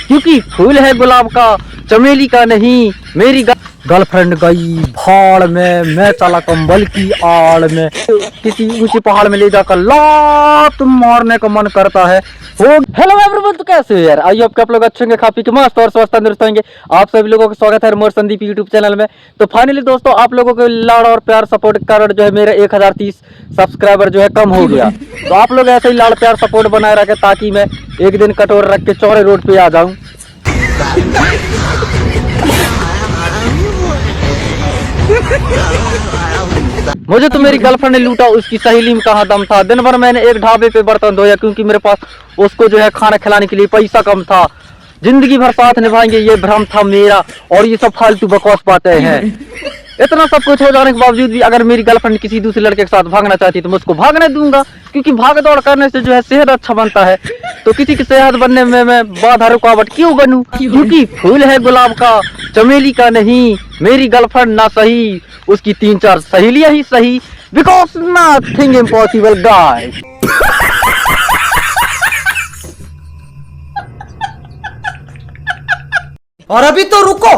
क्योंकि फूल है गुलाब का, चमेली का नहीं। मेरी गर्लफ्रेंड गई भाड़ में, मैं चला कंबल की आड़ में। किसी ऊंचे पहाड़ में ले जाकर लात मारने का मन करता है। हेलो एवरीवन, तो कैसे हो यार? आई होप कि आप लोग अच्छे होंगे, खा पी के मस्त और स्वस्थ तंदुरुस्त होंगे। आप सभी लोगों का स्वागत है मोर संदीप यूट्यूब चैनल में। तो फाइनली दोस्तों, आप लोगों के लाड़ और प्यार सपोर्ट के कारण जो है मेरा 1030 सब्सक्राइबर जो है कम हो गया। तो आप लोग ऐसे ही लाड़ प्यार सपोर्ट बनाए रखें ताकि मैं एक दिन कटोर रख के चौड़े रोड पे आ जाऊं। मुझे तो मेरी गर्लफ्रेंड ने लूटा, उसकी सहेली में कहाँ दम था। दिन भर मैंने एक ढाबे पे बर्तन धोया क्योंकि मेरे पास उसको जो है खाना खिलाने के लिए पैसा कम था। जिंदगी भर साथ निभाएंगे ये भ्रम था मेरा, और ये सब फालतू बकवास बातें हैं। इतना सब कुछ हो जाने के बावजूद भी अगर मेरी गर्लफ्रेंड किसी दूसरे लड़के के साथ भागना चाहती है तो मैं उसको भागने दूंगा, क्योंकि भाग दौड़ करने से जो है सेहत अच्छा बनता है। तो किसी की सेहत बनने में मैं बाधा रुकावट क्यों बनूं? क्योंकि फूल है गुलाब का, चमेली का नहीं। मेरी गर्लफ्रेंड ना सही, उसकी 3-4 सहेलियां ही सही। Because nothing impossible guys. और अभी तो रुको,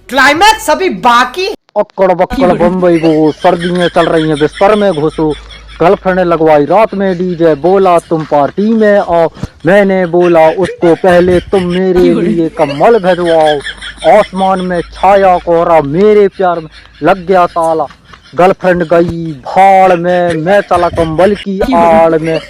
क्लाइमैक्स अभी बाकी। अक्कड़ बक्कड़ बम्बई गो, सर्दियां चल रही हैं बिस्तर में घुसो। गर्लफ्रेंड ने लगवाई रात में डीजे, बोला तुम पार्टी में आओ। मैंने बोला उसको पहले तुम मेरे लिए कम्बल भेजवाओ। आसमान में छाया कोहरा, मेरे प्यार में लग गया ताला। गर्लफ्रेंड गई भाड़ में, मैं चला कंबल की आड़ में।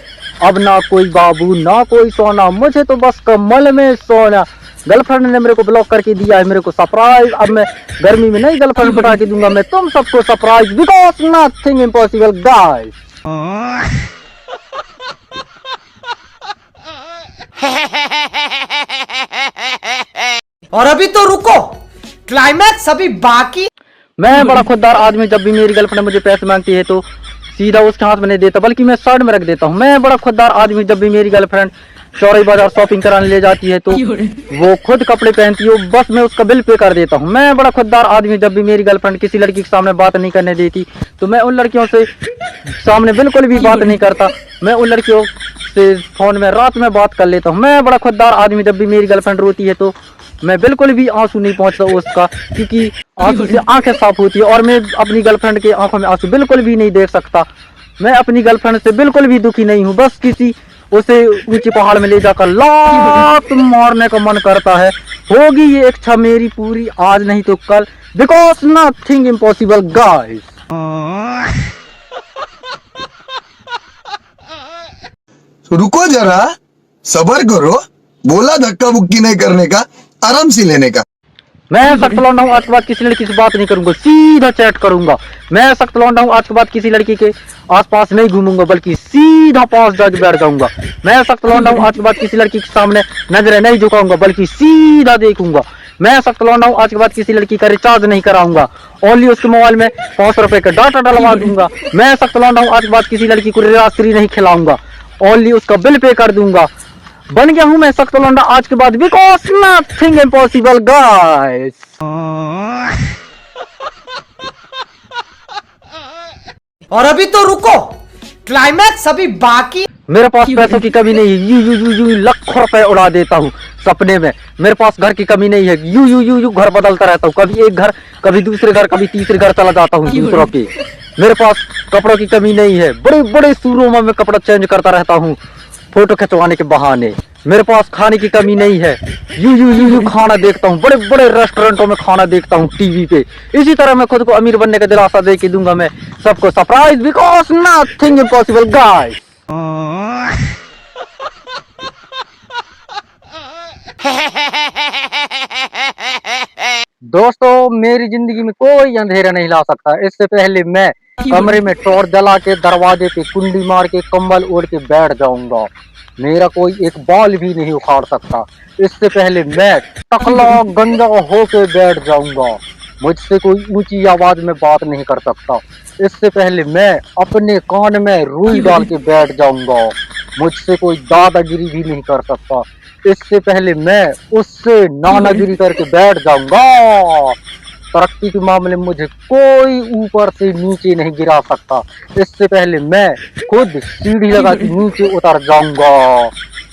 अब ना कोई बाबू ना कोई सोना, मुझे तो बस कम्बल में सोना। गर्लफ्रेंड ने मेरे को ब्लॉक करके दिया है मेरे को सरप्राइज। अब मैं गर्मी में नहीं गर्लफ्रेंड पटा के दूंगा मैं तुम सबको surprise. Because nothing impossible guys. और अभी तो रुको, क्लाइमैक्स अभी बाकी। मैं बड़ा खुददार आदमी, जब भी मेरी गर्लफ्रेंड मुझे पैसे मांगती है तो सीधा उसके हाथ में नहीं देता, बल्कि मैं शर्ट में रख देता हूँ। मैं बड़ा खुददार आदमी, जब भी मेरी गर्लफ्रेंड चौराही बाजार शॉपिंग कराने ले जाती है तो वो खुद कपड़े पहनती है, बस मैं उसका बिल पे कर देता हूँ। मैं बड़ा खुददार आदमी, जब भी मेरी गर्लफ्रेंड किसी लड़की के सामने बात नहीं करने देती तो मैं उन लड़कियों से सामने बिल्कुल भी बात नहीं करता। मैं उन लड़कियों से फोन में रात में बात कर लेता हूँ। मैं बड़ा खुददार आदमी, जब भी मेरी गर्लफ्रेंड रोती है तो मैं बिल्कुल भी आंसू नहीं पहुंचता उसका, क्योंकि आंसू से आंखें साफ होती है और मैं अपनी गर्लफ्रेंड के आंखों में आंसू बिल्कुल भी नहीं देख सकता। मैं अपनी गर्लफ्रेंड से बिल्कुल भी दुखी नहीं हूँ, बस किसी उसे ऊंचे पहाड़ में ले जाकर लात मारने का मन करता है। होगी ये इच्छा मेरी पूरी, आज नहीं तो कल। Because nothing impossible guys. रुको जरा, सबर करो। बोला धक्का बुक्की नहीं करने का, आराम से लेने का। मैं सख्त लौंडा हूँ, आज के बाद किसी लड़की से बात नहीं करूंगा, सीधा चैट करूंगा। मैं सख्त लौंडा हूँ, आज के बाद किसी लड़की के आसपास नहीं घूमूंगा, बल्कि सीधा पास जाके बैठ जाऊंगा। मैं सख्त लौंडा हूँ, आज के बाद किसी लड़की के सामने नजरें नहीं झुकाऊंगा, बल्कि सीधा देखूंगा। मैं सख्त लौंडा हूँ, आज के बाद किसी लड़की का रिचार्ज नहीं कराऊंगा, ओनली उसके मोबाइल में 500 रुपए का डाटा डलवा दूंगा। मैं सख्त लौंडा हूँ, आज के बाद किसी लड़की को रात्रि नहीं खिलाऊंगा, ओनली उसका बिल पे कर दूंगा। बन गया हूं मैं सख्त लौंडा आज के बाद। Because nothing impossible guys. और अभी तो रुको, क्लाइमैक्स अभी बाकी। मेरे पास पैसों की कमी नहीं है, यू लाखों रुपए उड़ा देता हूँ सपने में। मेरे पास घर की कमी नहीं है, यू घर बदलता रहता हूँ, कभी एक घर कभी दूसरे घर कभी तीसरे घर चला जाता हूँ दूसरों के। मेरे पास कपड़ों की कमी नहीं है, बड़े बड़े सूरों में मैं कपड़ा चेंज करता रहता हूँ फोटो खिंचवाने के बहाने। मेरे पास खाने की कमी नहीं है, यू खाना देखता हूँ, बड़े बड़े रेस्टोरेंटों में खाना देखता हूँ टीवी पे। इसी तरह मैं खुद को अमीर बनने का दिलासा दे के दूंगा मैं सबको surprise. Because nothing impossible guys. दोस्तों, मेरी जिंदगी में कोई अंधेरा नहीं ला सकता। इससे पहले मैं कमरे में टॉर्च जला के दरवाजे पे कुंडी मार के कंबल ओढ़ के बैठ जाऊंगा। मेरा कोई एक बाल भी नहीं उखाड़ सकता। इससे पहले मैं टकला गंजा होके बैठ जाऊंगा। मुझसे कोई ऊंची आवाज में बात नहीं कर सकता। इससे पहले मैं अपने कान में रुई डाल के बैठ जाऊंगा। मुझसे कोई दादागिरी भी नहीं कर सकता। इससे पहले मैं उससे नानागिरी करके बैठ जाऊंगा। तरक्की के मामले में मुझे कोई ऊपर से नीचे नहीं गिरा सकता। इससे पहले मैं खुद सीढ़ी लगा के नीचे उतर जाऊंगा।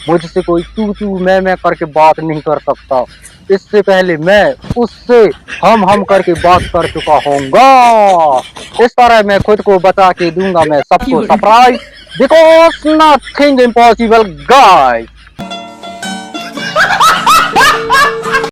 मुझसे कोई तू तू मैं करके बात नहीं कर सकता। इससे पहले मैं उससे हम करके बात कर चुका होऊंगा। इस तरह मैं खुद को बचा के दूंगा मैं सबको surprise, because nothing impossible guys.